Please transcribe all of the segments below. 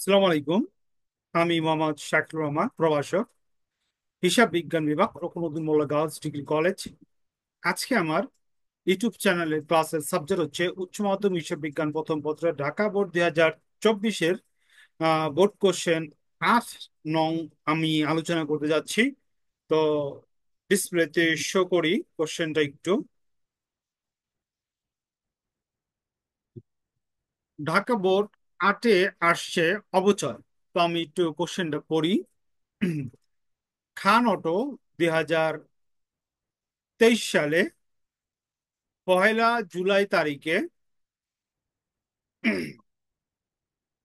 আসসালামু আলাইকুম। আমি মোহাম্মদ শাকির রহমান, প্রভাষক, হিসাব বিজ্ঞান বিভাগ, রকমউদ্দিন মোল্লা গার্লস ডিগ্রি কলেজ। আজকে আমার ইউটিউব চ্যানেলের ক্লাসের সাবজেক্ট হচ্ছে উচ্চ মাধ্যমিক হিসাব বিজ্ঞান প্রথম পত্র, ঢাকা বোর্ড 2024-এর বোর্ড কোশ্চেন 8 নং আমি আলোচনা করতে যাচ্ছি। তো ডিসপ্লেতে শো করি কোশ্চেনটা একটু। ঢাকা বোর্ড 8-এ আসছে অবচয়। তো আমি একটু কোশ্চেনটা পড়ি। খান অটো 2023 সালে পহেলা জুলাই তারিখে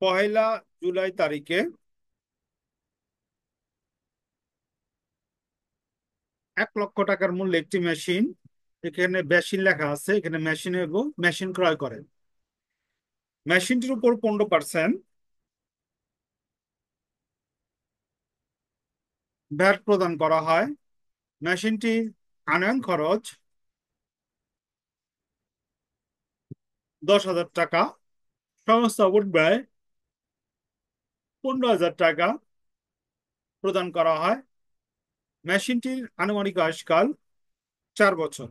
পহেলা জুলাই তারিখে 1 লক্ষ টাকার মূল্যে একটি মেশিন, এখানে মেশিন লেখা আছে, এখানে মেশিন ক্রয় করেন। মেশিনটির উপর 15% ভ্যাট প্রদান করা হয়। মেশিনটি আনয়ন খরচ 10,000 টাকা, সংস্থাপন ব্যয় 15,000 টাকা প্রদান করা হয়। মেশিনটির আনুমানিক আয়ুষ্কাল 4 বছর।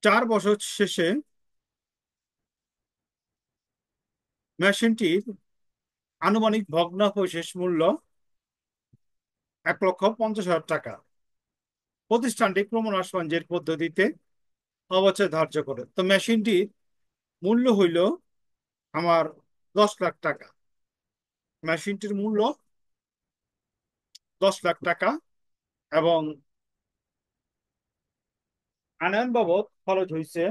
4 বছর শেষে মেশিনটির আনুমানিক ভগ্নাবশেষ মূল্য 1,50,000 টাকা। প্রতিষ্ঠানটি ক্রমহ্রাস পদ্ধতিতে অবচয় ধার্য করে। তো মেশিনটির মূল্য হইল আমার 10 লাখ টাকা। মেশিনটির মূল্য 10 লাখ টাকা এবং আনয়ন বাবদ খরচ হয়েছে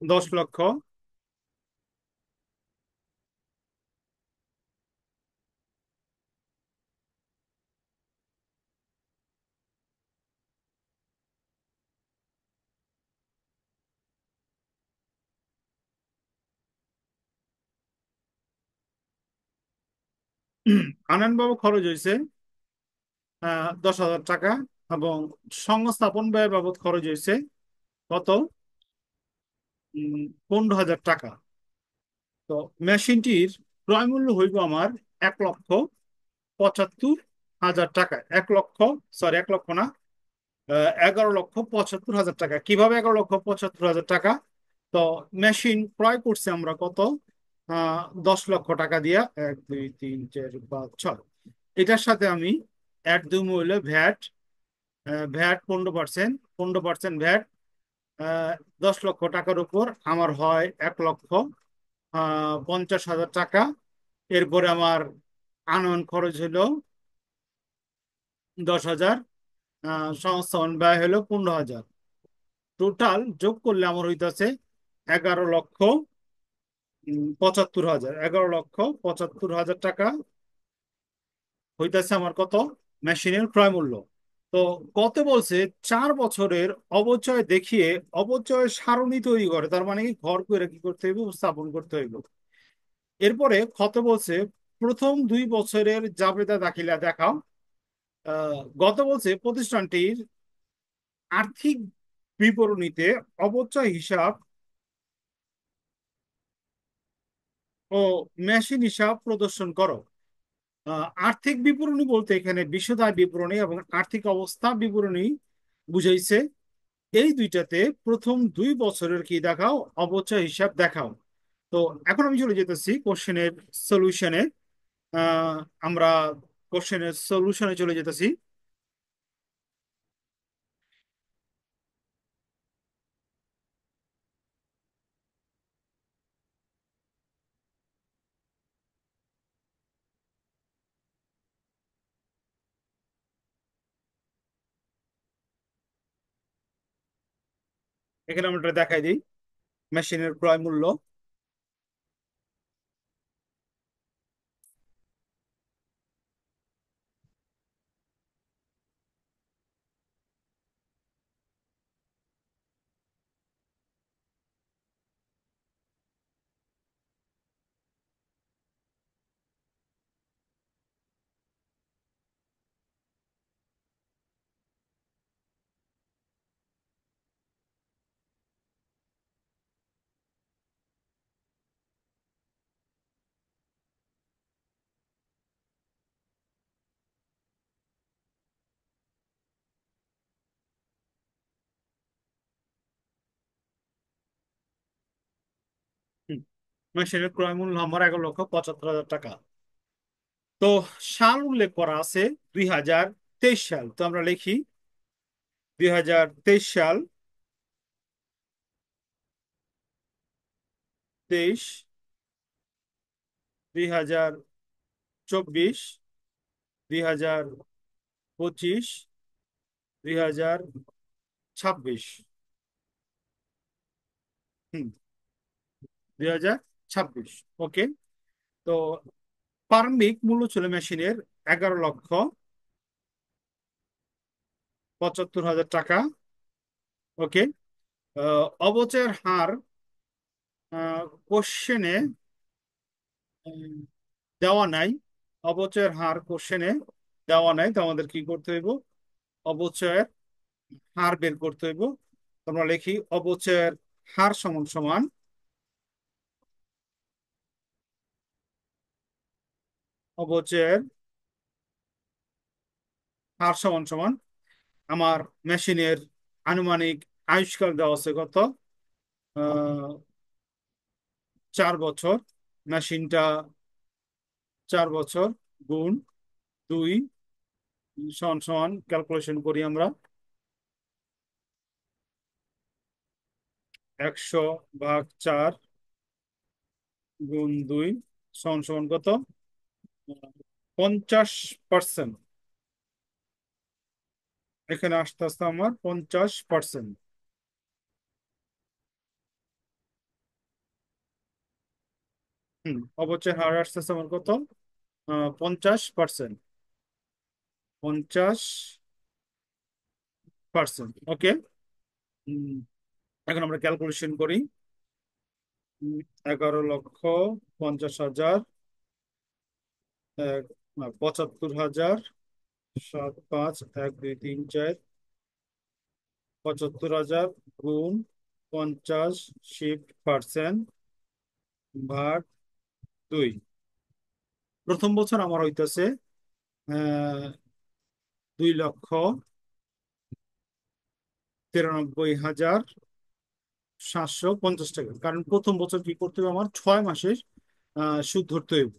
10 লক্ষ। আনয়ন বাবদ খরচ হয়েছে 10,000 টাকা এবং সংস্থাপন ব্যয় বাবদ খরচ হয়েছে কত? 15,000 টাকা। তো মেশিনটির ক্রয় মূল্য হইব আমার 1,75,000 টাকা। 1 লক্ষ, সরি 1 লক্ষ না, 11,75,000 টাকা। কিভাবে 11,75,000 টাকা? তো মেশিন ক্রয় করছে আমরা কত? 10 লক্ষ টাকা দিয়া, 1 2 3 4 5 6। এটার সাথে আমি অ্যাড দিব হইলে ভ্যাট। VAT 15%, 15% VAT. আহ, 10 লক্ষ টাকার উপর আমার হয় 1,50,000 টাকা। এরপরে আমার আনয়ন খরচ হলো 10,000, সংস্থাপন ব্যয় হলো 15,000। টোটাল যোগ করলে আমার হইতাছে 11,75,000। 11,75,000 টাকা হইতাছে আমার কত? মেশিনের ক্রয় মূল্য। তো কত বলছে? 4 বছরের অবচয় দেখিয়ে অবচয় সারণী তৈরি করে, তার মানে কি ঘর করে কি করতে হইব? স্থাপন করতে হইব। এরপরে কত বলছে? প্রথম 2 বছরের জাবেদা দাখিলা দেখাও। গত বলছে প্রতিষ্ঠানটির আর্থিক বিবরণীতে অবচয় হিসাব ও মেশিন হিসাব প্রদর্শন করো। আর্থিক বিবরণী বলতে এখানে বিশদ আয় বিবরণী এবং আর্থিক অবস্থা বিবরণী বুঝাইছে। এই দুইটাতে প্রথম 2 বছরের কি দেখাও? অবচয় হিসাব দেখাও। তো এখন আমি চলে যেতেছি কোশ্চেনের সলিউশনে। আহ আমরা কোশ্চেনের সলিউশনে চলে যেতেছি। এখানে আমরা এটা দেখাই দিই, মেশিনের ক্রয় মূল্য। মেশিনের ক্রয় মূল্য আমার 11,75,000 টাকা। তো সাল উল্লেখ করা আছে 2023 সাল। তো আমরা লিখি 2023 সাল, 23, 2024, 2025, 2026। হুম, 2026। ওকে। তো প্রারম্ভিক মূল্য ছিল মেশিনের 11,75,000 টাকা। ওকে। অবচয়ের হার কোশ্চেনে দেওয়া নাই। অবচয়ের হার কোশ্চেনে দেওয়া নাই, তো আমাদের কি করতে হইব? অবচয়ের হার বের করতে হইব। তোমরা লিখি অবচয়ের হার সমান সমান, অবচয়ের হার সমান সমান আমার মেশিনের আনুমানিক আয়ুষ্কাল দেওয়া আছে কত? 4 বছর। মেশিনটা 4 বছর গুণ 2 সমান সমান ক্যালকুলেশন করি আমরা। 100/4 গুণ 2 সমান সমান কত? 50%। এখানে আস্তে আস্তে আমার 50%। অবচয় হার আসতে আসতে আমার কত? 50%। 50%। ওকে। এখন আমরা ক্যালকুলেশন করি। 11,50,000, 75,000, 7, 5, 1, 2, 3, 4, 75,000 গুণ 50% ভাগ 2। প্রথম বছর আমার হইতেছে 2,93,750 টাকা, কারণ প্রথম বছর কি করতে হবে? আমার 6 মাসের সুদ ধরতে হবে।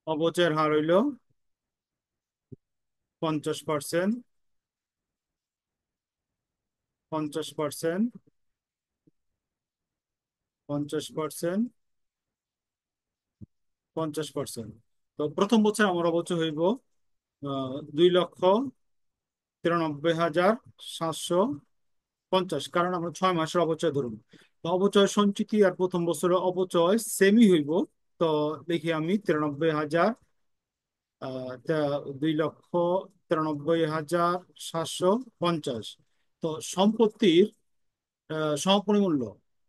অবচয়ের হার হইল 50%, 50%, 50%, 50%। তো প্রথম বছর আমার অবচয় হইব 2,93,750, কারণ আমরা 6 মাসের অবচয় ধরুন। তো অবচয় সঞ্চিতি আর প্রথম বছরের অবচয় সেমই হইব। তো দেখি আমি 93,000, 2,93,750। তো সম্পত্তির সমপরিমূল্য,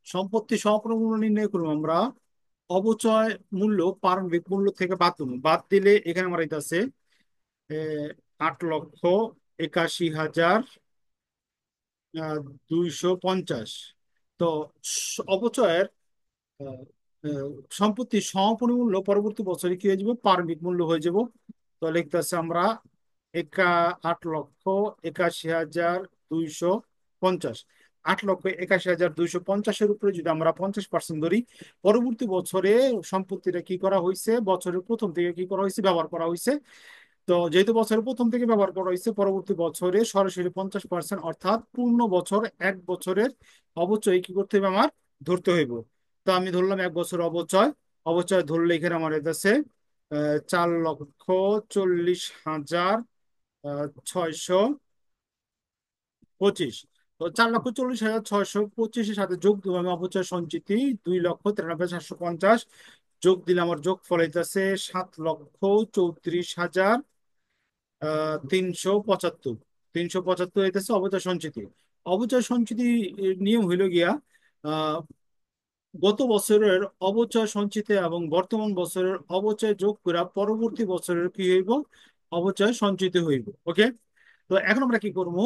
সম্পত্তি সমপরিমূল্য নির্ণয় করবো আমরা অবচয় মূল্য প্রারম্ভিক মূল্য থেকে বাদ দেবো। বাদ দিলে এখানে আমার এটা আছে 8,81,250। তো অবচয়ের আহ, আহ, সম্পত্তির সমপরিমূল্য পরবর্তী বছরে কি হয়ে যাবে? প্রারম্ভিক মূল্য হয়ে যাব। তো লিখতেছে আমরা 8,81,250। 8,81,250-এর উপরে যদি আমরা 50% ধরি, পরবর্তী বছরে সম্পত্তিটা কি করা হয়েছে? বছরের প্রথম থেকে কি করা হয়েছে? ব্যবহার করা হয়েছে। তো যেহেতু বছরের প্রথম থেকে ব্যবহার করা হয়েছে, পরবর্তী বছরে সরাসরি 50%, অর্থাৎ পূর্ণ বছর 1 বছরের অবচয় কি করতে হবে? আমার ধরতে হইব। তো আমি ধরলাম 1 বছর অবচয়। অবচয় ধরলে এখানে আমার আছে 4,40,625। তো 4,40,625-এর সাথে যোগ দেবো আমি অবচয় সঞ্চিতি 2,93,750। যোগ দিলে আমার যোগ ফল হইতেছে 7,34,000 375। 375 হইতেছে অবচয় সঞ্চিতি। অবচয় সঞ্চিতি নিয়ম হইল গিয়া আহ গত বছরের অবচয় সঞ্চিতি এবং বর্তমান বছরের অবচয় যোগ করে পরবর্তী বছরের কি হইব? অবচয় সঞ্চিতি হইব। ওকে। তো এখন আমরা কি করবো?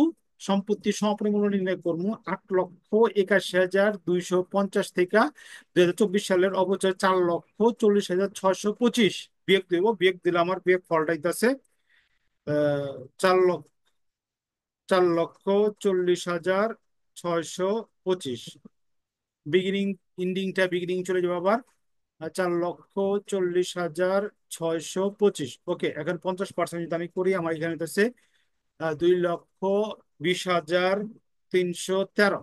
সম্পত্তি সমপরিমূল্য নির্ণয় করবো। 8,81,250 থেকে 2024 সালের অবচয় 4,40,625 বিয়োগ দেব। বিয়োগ দিলে আমার বিয়োগ ফলটা হইতাছে 4 লক্ষ 4,40,625। বিগিনিং ইন্ডিংটা বিগিনিং চলে যাবো আবার। 4,40,625। ওকে, এখন 50% যদি আমি করি, আমার এখানে হচ্ছে 2,20,313।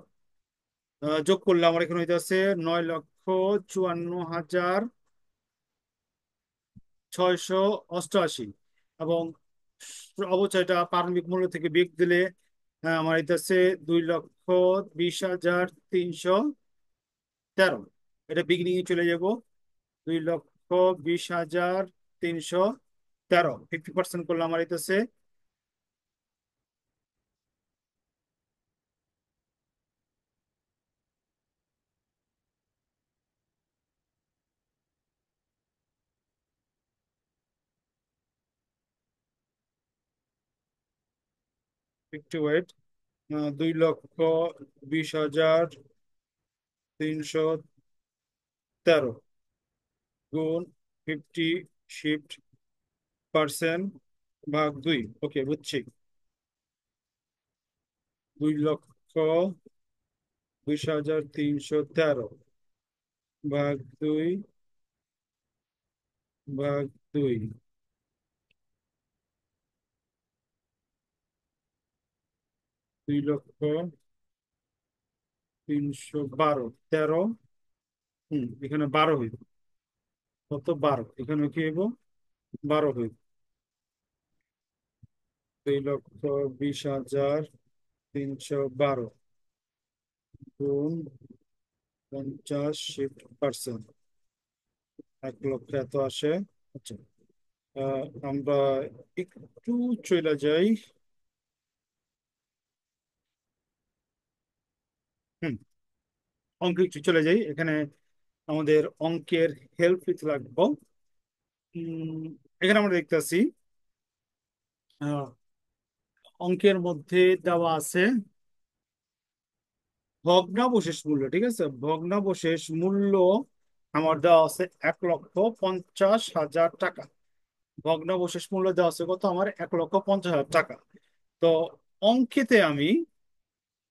যোগ করলে আমার এখানে হইতে আছে 9,54,688। এবং অবচয়টা প্রারম্ভিক মূল্য থেকে বিয়োগ দিলে আমার এটা আছে 2,20,313। এটা বিগিনিং এ চলে যাব। 2,20,313, 50% করলে আমার এটা আছে 58। 2,20,313 গুণ 50% ভাগ 2। ওকে, বুঝছি। 2,20,313 ভাগ 2 ভাগ 2। 2,03,12 13। এখানে 12 হইব। কত? 12। এখানে কি হইব? 12 হইব। 2,20,312 গুণ 50%। 1 লক্ষ এত আসে। আচ্ছা, আমরা একটু চলে যাই। হুম অঙ্কে একটু চলে যাই। এখানে আমাদের অঙ্কের হেল্প নিতে লাগবো। এখানে আমরা দেখতেছি অঙ্কের মধ্যে দেওয়া আছে ভগ্নাবশেষ মূল্য। ঠিক আছে, ভগ্নাবশেষ মূল্য আমার দেওয়া আছে 1,50,000 টাকা। ভগ্নাবশেষ মূল্য দেওয়া আছে কত? আমার 1,50,000 টাকা। তো অঙ্কেতে আমি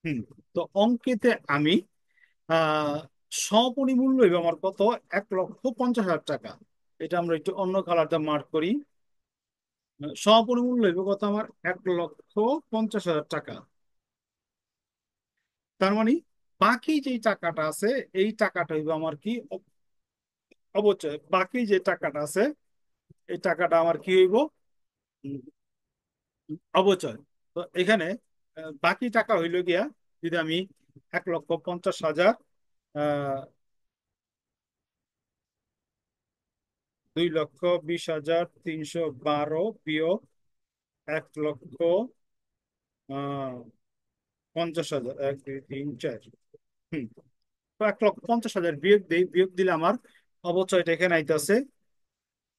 হুম তো অঙ্কেতে আমি আহ স্বপরিমূল্য এবং আমার কত? 1,50,000 টাকা। এটা আমরা একটু অন্য কালারটা মার্ক করি। স্বপরিমূল্য এবং কত? আমার 1,50,000 টাকা। তার মানে বাকি যে টাকাটা আছে, এই টাকাটা হইবে আমার কি? অবচয়। বাকি যে টাকাটা আছে, এই টাকাটা আমার কি হইব? উম, অবচয়। তো এখানে বাকি টাকা হইল গিয়া, যদি আমি 1,50,000 2,20,312 বিয়োগ 1,50,000, 1, 2, 3, 4। হম তো 1,50,000 বিয়োগ দিই। বিয়োগ দিলে আমার অবচয়টা এখানে আইতেছে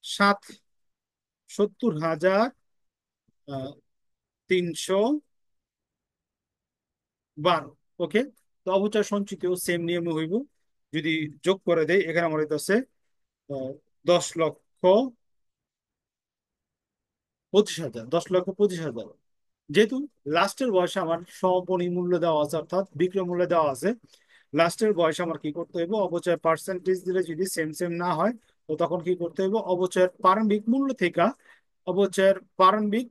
70,312। ওকে, তো অবচয় সঞ্চিত সেম নিয়মে হইব। যদি যোগ করে দেই, এখানে আমার হইতেছে 10,25,000। 10,25,000, যেহেতু লাস্টের বয়সে আমার সমপরি মূল্য দেওয়া আছে, অর্থাৎ বিক্রয় মূল্য দেওয়া আছে। লাস্টের বয়সে আমার কি করতে হবে? অবচয় পার্সেন্টেজ দিলে যদি সেম সেম না হয়, তো তখন কি করতে হবে? অবচয়ের প্রারম্ভিক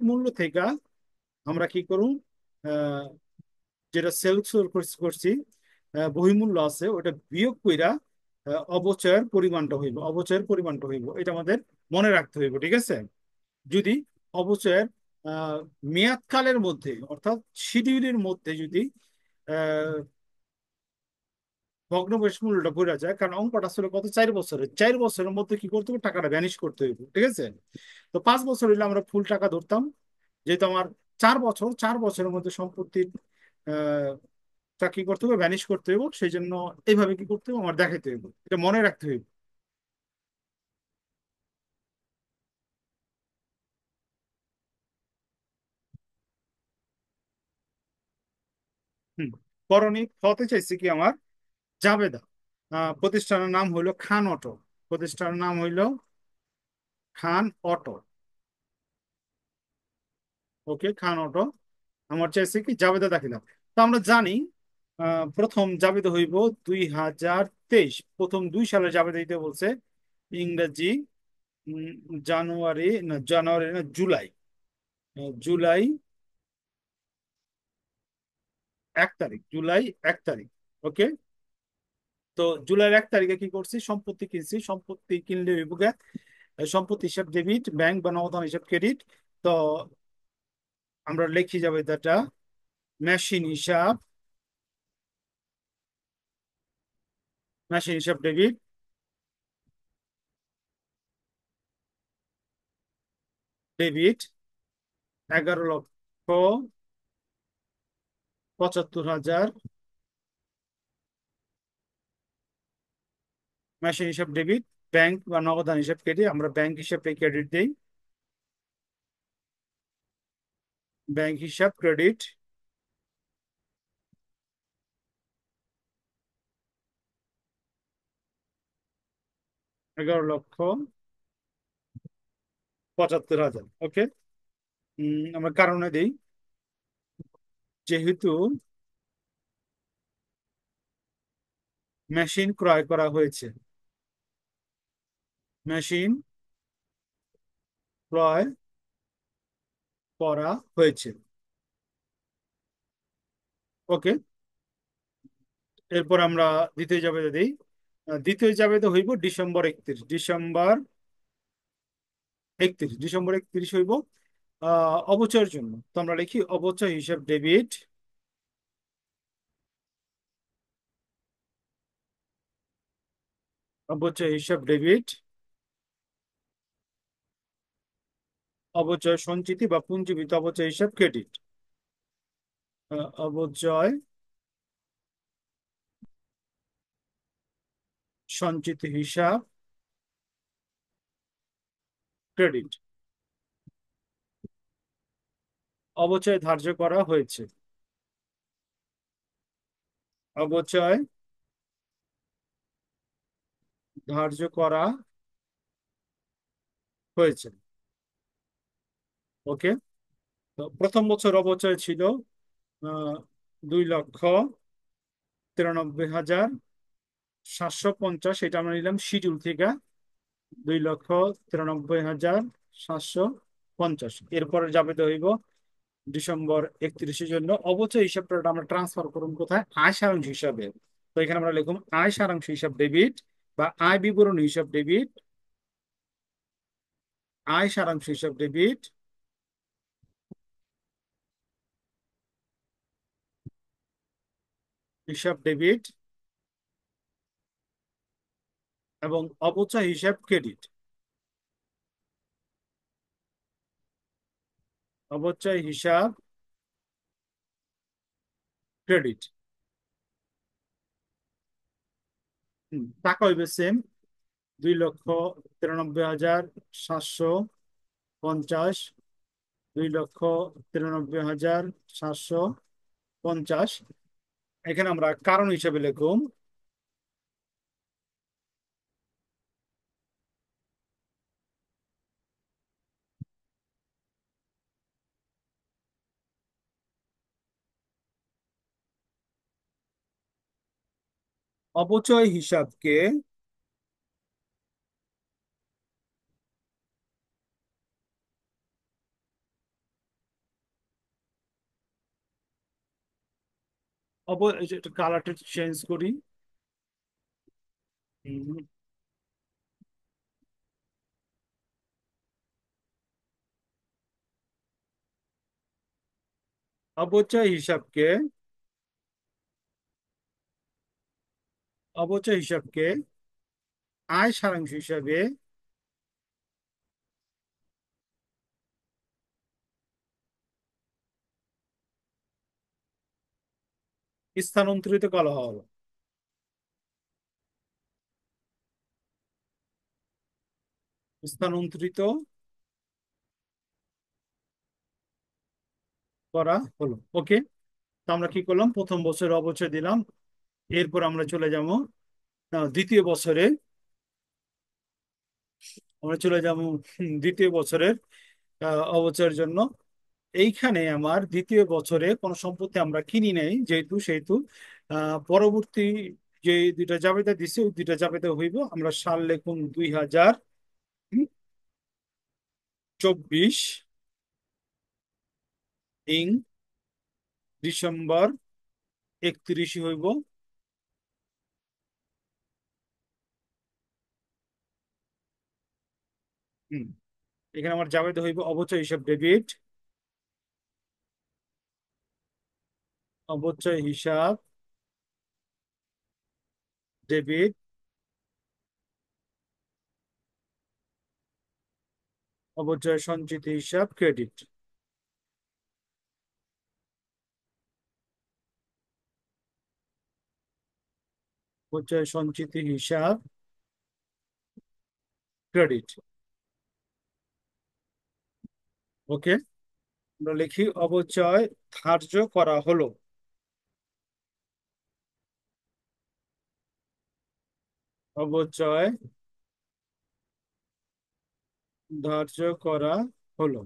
মূল্য থেকে আমরা কি করব? আহ, যেটা সেলস করছি, বহিমূল্য আছে, ওটা বিয়োগ কইরা অবচয়ের পরিমাণটা হইব। এটা আমাদের মনে রাখতে হইব। ঠিক আছে, যদি অবচয়ের আহ, মেয়াদকালের মধ্যে, অর্থাৎ শিডিউলের মধ্যে যদি আহ, ভগ্নাবশেষ মূল্যটা বোঝা যায়, কারণ অঙ্কটা আসলে কত? 4 বছরের। 4 বছরের মধ্যে কি করতে হবে? টাকাটা ভ্যানিশ করতে হইব। ঠিক আছে, তো 5 বছর হইলে আমরা ফুল টাকা ধরতাম। যেহেতু আমার 4 বছর, 4 বছরের মধ্যে সম্পত্তির আহ তা কি করতে হবে? ভ্যানিশ করতে হইব। সেই জন্য এইভাবে কি করতে হবে? আমার দেখাইতে হইব, এটা মনে রাখতে হইব। হম করণিক হতে চাইছে কি আমার? জাবেদা। প্রতিষ্ঠানের নাম হইলো খান অটো। প্রতিষ্ঠানের নাম হইলো খান অটো। ওকে, খান অটো। আমার চাইছে কি জাবেদা দাখিলা। তো আমরা জানি প্রথম জাবেদা হইব 2023, প্রথম 2 সালে জাবেদা দিতে বলছে। ইংরেজি উম, জানুয়ারি না জুলাই, জুলাই 1 তারিখ, জুলাই 1 তারিখ। ওকে। তো জুলাই 1 তারিখে কি করছি, সম্পত্তি কিনছি। সম্পত্তি কিনলে হইব গিয়া, সম্পত্তি হিসাব ডেবিট, ব্যাংক বা নগদান হিসাব ক্রেডিট। তো আমরা লিখি যাবে এটা মেশিন হিসাব, মেশিন হিসাব ডেবিট, ডেবিট 11,75,000। মেশিন হিসাব ডেবিট, ব্যাংক বা নগদান হিসাব ক্রেডিট, আমরা ব্যাংক হিসাবে ক্রেডিট দেই। ব্যাংক হিসাব ক্রেডিট 11,75,000। ওকে। আমরা কারণে দিই, যেহেতু মেশিন ক্রয় করা হয়েছে, মেশিন ক্রয় করা হয়েছে। ওকে। এরপর আমরা দ্বিতীয় জাবেদা দিই। দ্বিতীয় জাবেদা হইব ডিসেম্বর 31 হইব অবচয়ের জন্য। তো আমরা লিখি অবচয় হিসাব ডেবিট, অবচয় হিসাব ডেবিট, অবচয় সঞ্চিতি বা পুঞ্জীবিত অবচয় হিসাব ক্রেডিট। অবচয় সঞ্চিত হিসাব ক্রেডিট। অবচয় ধার্য করা হয়েছে, অবচয় ধার্য করা হয়েছে। ওকে। তো প্রথম বছর অবচয় ছিল 2,93,750। এটা আমরা নিলাম শিডিউল থেকে, 2,93,750। এরপরে যাবে তো হইব ডিসেম্বর 31-এর জন্য। অবচয় হিসাবটা আমরা ট্রান্সফার করুন কোথায়, আয় সারাংশ হিসাবে। তো এখানে আমরা লিখুন আয় সারাংশ হিসাব ডেবিট বা আয় বিবরণ হিসাব ডেবিট, আয় সারাংশ হিসাব ডেবিট, হিসাব ডেবিট এবং অবচয় হিসাব ক্রেডিট। অবচয় হিসাব ক্রেডিট। টাকা হইবে সেম, 2,93,750, 2,93,750। এখানে আমরা কারণ হিসেবে লিখুন অবচয় হিসাবকে কালারটা চেঞ্জ করি। উম, অবচয় হিসাবকে, অবচয় হিসাবকে আয় সারাংশ হিসাবে স্থানান্তরিত করা হলো, স্থানান্তরিত করা হলো। ওকে। তো আমরা কি করলাম, প্রথম বছর অবচয় দিলাম। এরপর আমরা চলে যাব দ্বিতীয় বছরে। আমরা চলে যাব দ্বিতীয় বছরের অবচয়ের জন্য। এইখানে আমার দ্বিতীয় বছরে কোনো সম্পত্তি আমরা কিনি নাই, যেহেতু সেহেতু পরবর্তী যে দুইটা জাবেদা দিছে ওই দুইটা জাবেদা হইব। আমরা সাল লিখুন 2024 ইং ডিসেম্বর 31 হইব। হুম, এখানে আমার জাবেদা হইব অবচয় হিসাব ডেবিট, অবচয় হিসাব ডেবিট, অবচয় সঞ্চিতি হিসাব ক্রেডিট। অবচয় সঞ্চিতি হিসাব ক্রেডিট। ওকে, আমরা লিখি অবচয় ধার্য করা হলো। অবচয় ধার্য করা হলো।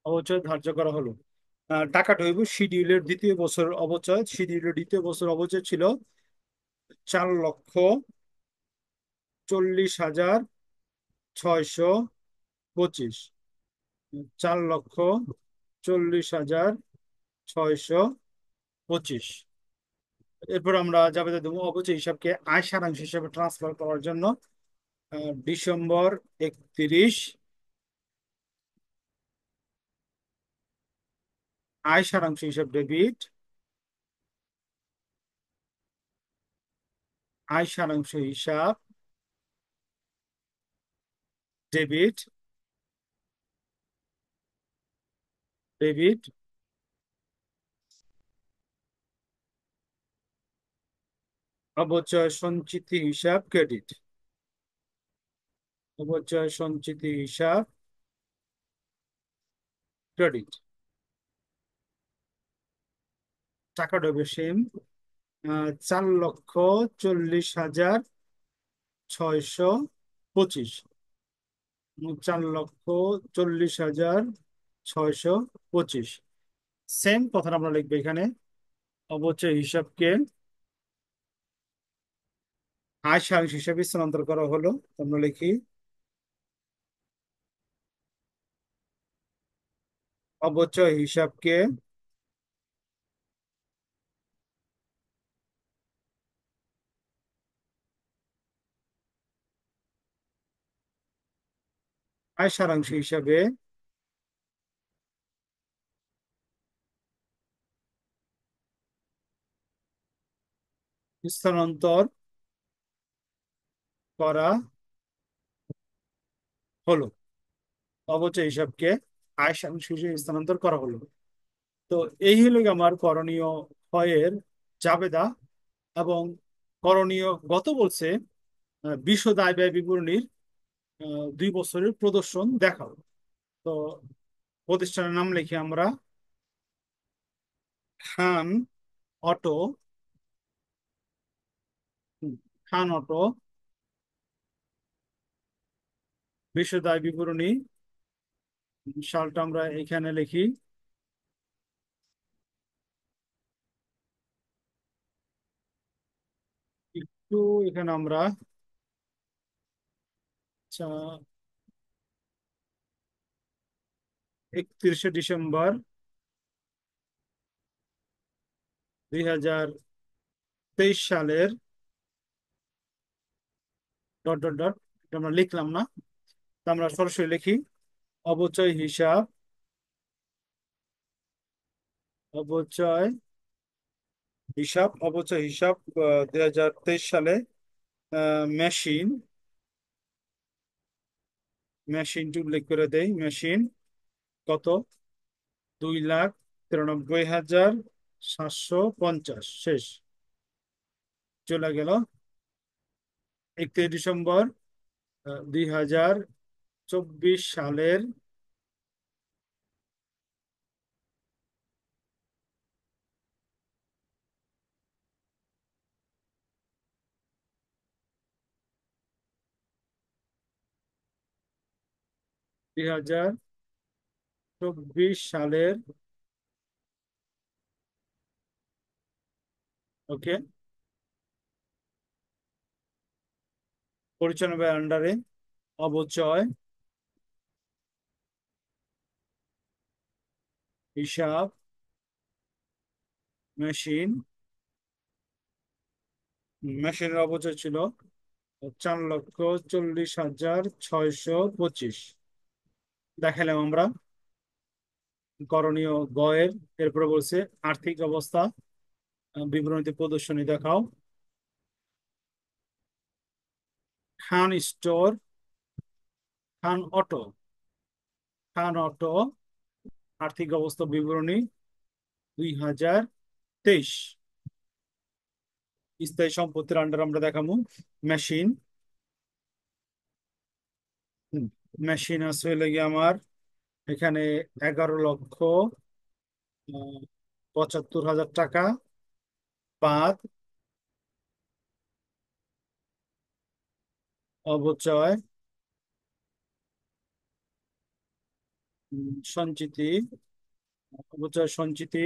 অবচয় ধার্য করা হলো। টাকাটা হইব শিডিউলের দ্বিতীয় বছর অবচয়। শিডিউলের দ্বিতীয় বছর অবচয় ছিল 4,40,625। 4,40,625। এরপর আমরা যাবে দেবো অবচয় হিসাবকে আয় সারাংশ হিসাবে ট্রান্সফার করার জন্য। ডিসেম্বর 31 আয় সারাংশ হিসাব ডেবিট, আয় সারাংশ হিসাব ডেবিট, ডেবিট, অবচয় সঞ্চিতি হিসাব ক্রেডিট, অবচয় সঞ্চিতি হিসাব ক্রেডিট। টাকাটা হবে সেম, 4,40,625। 4,40,625 সেম কথা আমরা লিখবো এখানে। অবচয় হিসাবকে আয় সারাংশ হিসাবে স্থানান্তর করা হলো। আমরা লিখি অবচয় হিসাবকে আয় সারাংশ হিসাবে স্থানান্তর করা হলো। অবচয় হিসাবকে আয় সারাংশ হিসেবে স্থানান্তর করা হলো। তো এই হলো গিয়ে আমার করণীয় ক্ষয়ের জাবেদা। এবং করণীয় গত বলছে বিশদ আয় ব্যয় বিবরণীর 2 বছরের প্রদর্শন দেখাও। তো প্রতিষ্ঠানের নাম লিখে আমরা খান অটো, খান অটো বিশদ আয় বিবরণী, সালটা আমরা এখানে লিখি। একটু এখানে আমরা 31 ডিসেম্বর 2023 সালের ডট ডট ডট, এটা আমরা লিখলাম না, তো আমরা সরাসরি লিখি অবচয় হিসাব, অবচয় অবচয় হিসাব 2023 সালে মেশিন, মেশিনটি উল্লেখ করে দেই। মেশিন কত? 2,93,750। শেষ, চলে গেল। 31 ডিসেম্বর 2024 সালের, 2024 সালের, ওকে, পরিচালনার আন্ডারে অবচয় হিসাব মেশিন, মেশিনের অবচয় ছিল 4,40,625। দেখালাম আমরা করণীয় গয়ের। এরপরে বলছে আর্থিক অবস্থা বিবরণীতে প্রদর্শনী দেখাও। খান স্টোর, খান অটো, খান অটো আর্থিক অবস্থা বিবরণী 2023। স্থায়ী সম্পত্তির আন্ডার আমরা দেখাবো মেশিন। মেশিন আছে হলে গিয়ে আমার এখানে 11,75,000 টাকা বাদ অবচয় সঞ্চিতি, অবচয় সঞ্চিতি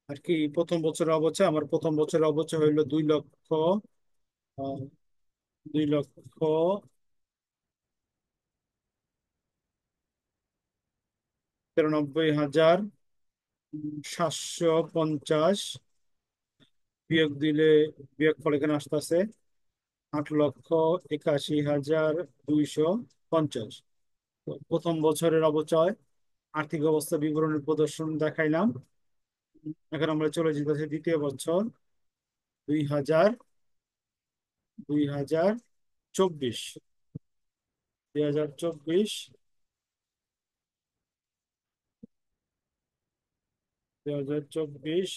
আর কি। প্রথম বছরের অবচয়, আমার প্রথম বছরের অবচয় হইলো 2,93,750। বিয়োগ দিলে বিয়োগ ফল এখানে আসতেছে 8,81,250। তো প্রথম বছরের অবচয় আর্থিক অবস্থা বিবরণের প্রদর্শন দেখাইলাম। এখন আমরা চলে যেতেছি দ্বিতীয় বছর, দুই হাজার দুই হাজার চব্বিশ 2024, 2024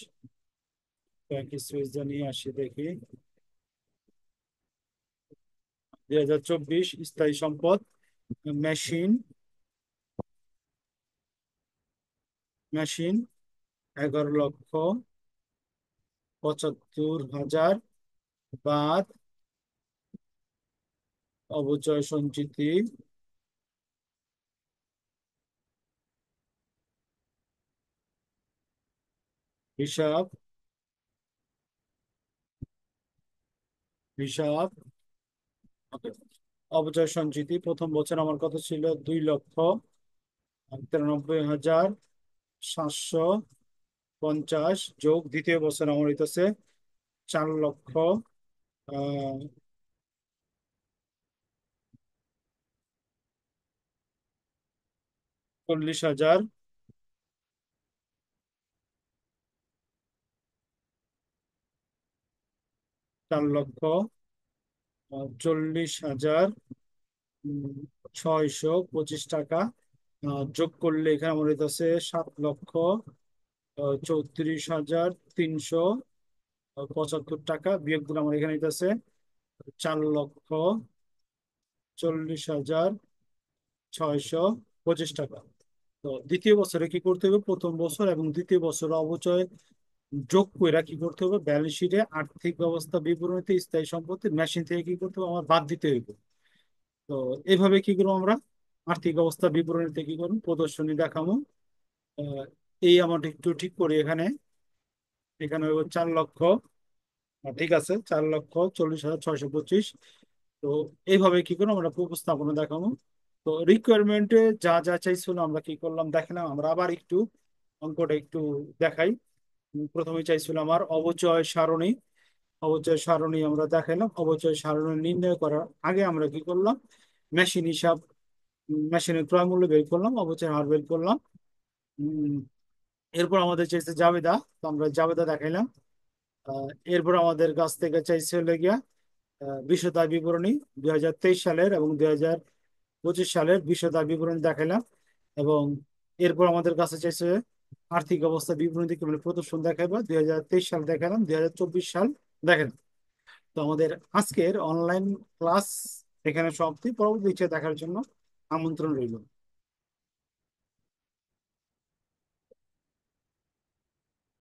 ব্যাংক সুইচ নিয়ে আসি দেখি। 2024 স্থায়ী সম্পদ মেশিন, মেশিন 11,75,000 বাদ অবচয় সঞ্চিতি হিসাব, হিসাব okay, অবচয় সঞ্চিতি প্রথম বছর আমার কত ছিল 2,93,750 যোগ দ্বিতীয় বছর আমার হইতেছে 4,40,000, 4,40,000 625 টাকা যোগ করলে এখানে আমার হইতেছে 7,34,375 বিয়োগ দিলে আমার এখানে হইতেছে 4,40,000 625 টাকা। তো দ্বিতীয় বছরে কি করতে হবে, প্রথম বছর এবং দ্বিতীয় বছর অবচয় যোগ করে কি করতে হবে, ব্যালেন্স শিটে আর্থিক ব্যবস্থা বিবরণীতে স্থায়ী সম্পত্তি মেশিন থেকে কি করতে হবে আমার বাদ দিতে হইবে। তো এইভাবে কি করবো আমরা আর্থিক অবস্থা বিবরণীতে কি করবো প্রদর্শনী দেখাবো। আহ, এই আমাদের একটু ঠিক করি এখানে, এখানে হইব 4,00,000, ঠিক আছে, 4,40,625। তো এইভাবে কি করবো আমরা উপস্থাপনা দেখাবো। তো রিকোয়ারমেন্টে যা যা চাইছিল আমরা কি করলাম দেখালাম। আমরা আবার একটু অঙ্কটা একটু দেখাই। প্রথমে চাইছিল আমার অবচয় সারণী, অবচয় সারণী আমরা দেখাইলাম। অবচয় সারণী নির্ণয় করার আগে আমরা কি করলাম মেশিন হিসাব, মেশিনের ক্রয় মূল্য বের করলাম, অবচয় হার বের করলাম। উম, এরপর আমাদের চাইছে জাবেদা, তো আমরা জাবেদা দেখাইলাম। এরপর আমাদের কাছ থেকে চাইছে হলে গিয়া বিশদ আয় বিবরণী 2023 সালের এবং 2025 সালের বিশদ আয় বিবরণী দেখাইলাম। এবং এরপর আমাদের কাছে চাইছে আর্থিক অবস্থা বিবরণী থেকে মানে প্রদর্শন দেখাইবো, 2023 সাল দেখালাম, 2024 সাল দেখালাম। তো আমাদের আজকের অনলাইন ক্লাস এখানে সমাপ্তি। পরবর্তী দেখার জন্য আমন্ত্রণ রইল।